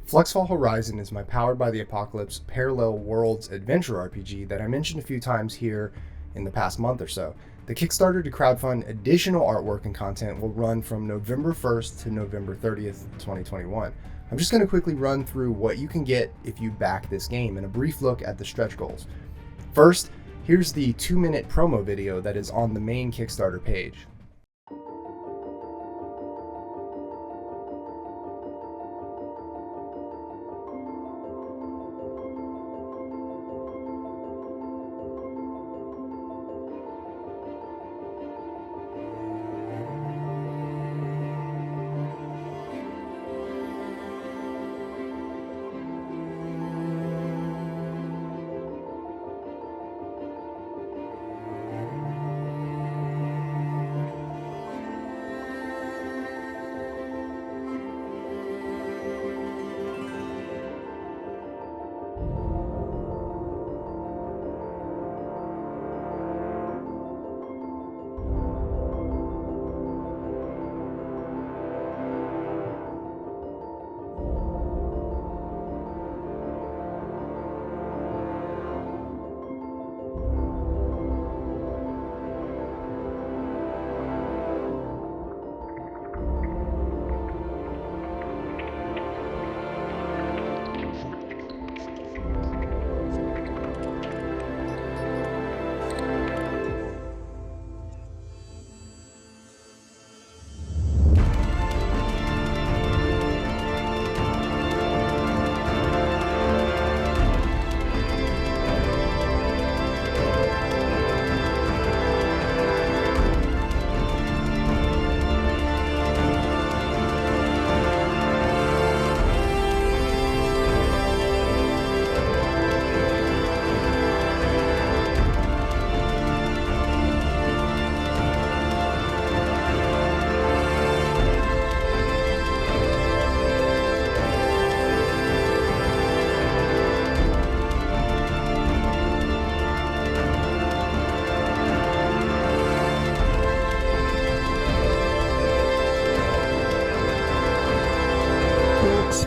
Fluxfall Horizon is my Powered by the Apocalypse Parallel Worlds adventure RPG that I mentioned a few times here in the past month or so. The Kickstarter to crowdfund additional artwork and content will run from November 1st to November 30th, 2021. I'm just going to quickly run through what you can get if you back this game and a brief look at the stretch goals. First, here's the 2-minute promo video that is on the main Kickstarter page.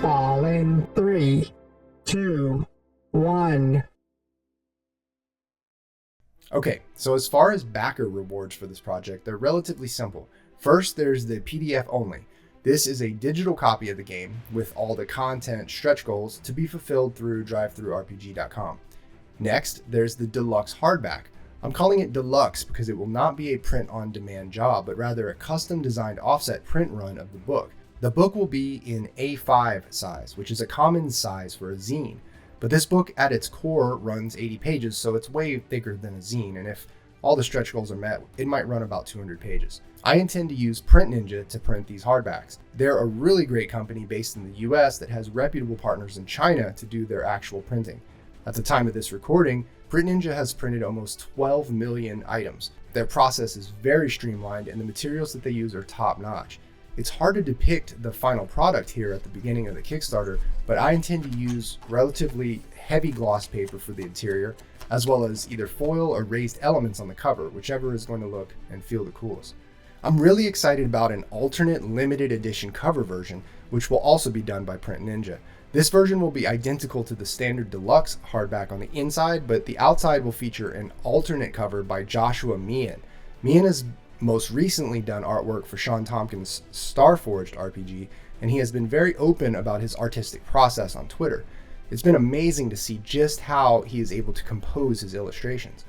Fall in 3, 2, 1. Okay, so as far as backer rewards for this project, they're relatively simple. First, there's the PDF only. This is a digital copy of the game with all the content stretch goals to be fulfilled through drivethrurpg.com. Next, there's the deluxe hardback. I'm calling it deluxe because it will not be a print-on-demand job, but rather a custom-designed offset print run of the book. The book will be in A5 size, which is a common size for a zine. But this book at its core runs 80 pages, so it's way thicker than a zine, and if all the stretch goals are met, it might run about 200 pages. I intend to use Print Ninja to print these hardbacks. They're a really great company based in the US that has reputable partners in China to do their actual printing. At the time of this recording, Print Ninja has printed almost 12 million items. Their process is very streamlined and the materials that they use are top-notch. It's hard to depict the final product here at the beginning of the Kickstarter, but I intend to use relatively heavy gloss paper for the interior, as well as either foil or raised elements on the cover, whichever is going to look and feel the coolest. I'm really excited about an alternate limited edition cover version, which will also be done by Print Ninja. This version will be identical to the standard deluxe hardback on the inside, but the outside will feature an alternate cover by Joshua Mian. Mian has most recently done artwork for Sean Tompkins' Starforged RPG, and he has been very open about his artistic process on Twitter. It's been amazing to see just how he is able to compose his illustrations.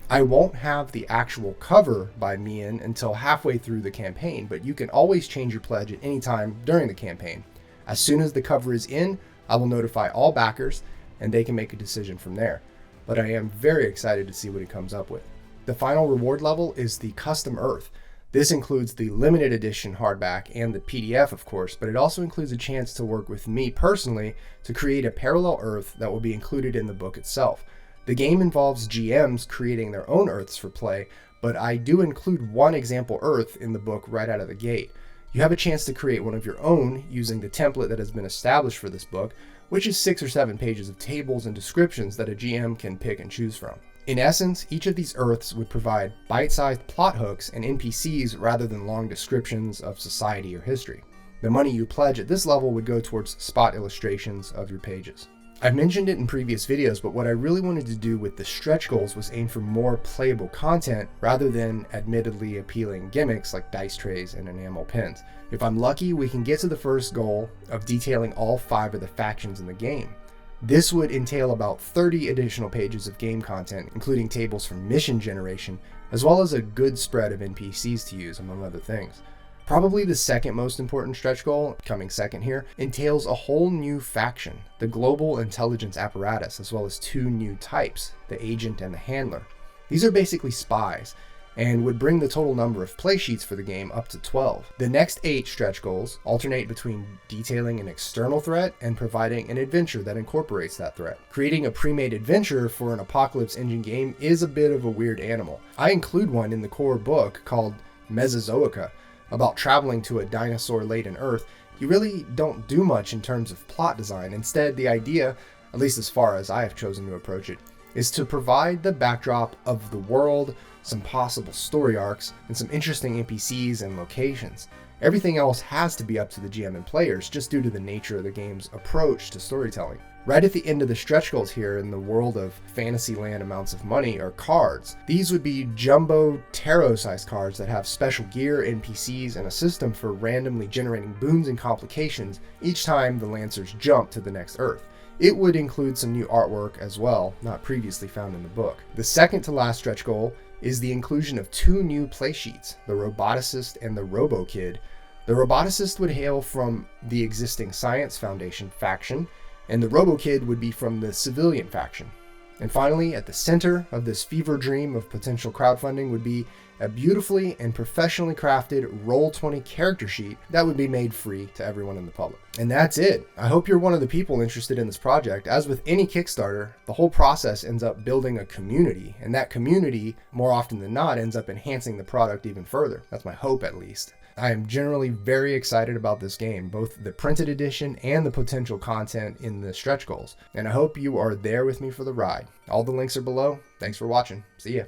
I won't have the actual cover by Mian until halfway through the campaign, but you can always change your pledge at any time during the campaign. As soon as the cover is in, I will notify all backers, and they can make a decision from there. But I am very excited to see what he comes up with. The final reward level is the Custom Earth. This includes the limited edition hardback and the PDF, of course, but it also includes a chance to work with me personally to create a parallel Earth that will be included in the book itself. The game involves GMs creating their own Earths for play, but I do include one example Earth in the book right out of the gate. You have a chance to create one of your own using the template that has been established for this book, which is 6 or 7 pages of tables and descriptions that a GM can pick and choose from. In essence, each of these Earths would provide bite-sized plot hooks and NPCs rather than long descriptions of society or history. The money you pledge at this level would go towards spot illustrations of your pages. I've mentioned it in previous videos, but what I really wanted to do with the stretch goals was aim for more playable content rather than admittedly appealing gimmicks like dice trays and enamel pins. If I'm lucky, we can get to the first goal of detailing all 5 of the factions in the game. This would entail about 30 additional pages of game content, including tables for mission generation, as well as a good spread of NPCs to use, among other things. Probably the second most important stretch goal, coming second here, entails a whole new faction, the Global Intelligence Apparatus, as well as 2 new types, the Agent and the Handler. These are basically spies, and would bring the total number of playsheets for the game up to 12. The next 8 stretch goals alternate between detailing an external threat and providing an adventure that incorporates that threat. Creating a pre-made adventure for an Apocalypse engine game is a bit of a weird animal. I include one in the core book called Mesozoica, about traveling to a dinosaur-laden Earth. You really don't do much in terms of plot design. Instead, the idea, at least as far as I have chosen to approach it, is to provide the backdrop of the world, some possible story arcs, and some interesting NPCs and locations. Everything else has to be up to the GM and players, just due to the nature of the game's approach to storytelling. Right at the end of the stretch goals here in the world of Fantasyland amounts of money are cards. These would be jumbo tarot-sized cards that have special gear, NPCs, and a system for randomly generating boons and complications each time the Lancers jump to the next Earth. It would include some new artwork as well, not previously found in the book. The second to last stretch goal is the inclusion of 2 new playsheets, the Roboticist and the Robo-Kid. The Roboticist would hail from the existing Science Foundation faction, and the Robo-Kid would be from the Civilian faction. And finally, at the center of this fever dream of potential crowdfunding would be a beautifully and professionally crafted Roll20 character sheet that would be made free to everyone in the public. And that's it. I hope you're one of the people interested in this project. As with any Kickstarter, the whole process ends up building a community, and that community, more often than not, ends up enhancing the product even further. That's my hope, at least. I am generally very excited about this game, both the printed edition and the potential content in the stretch goals. And I hope you are there with me for the ride. All the links are below. Thanks for watching. See ya.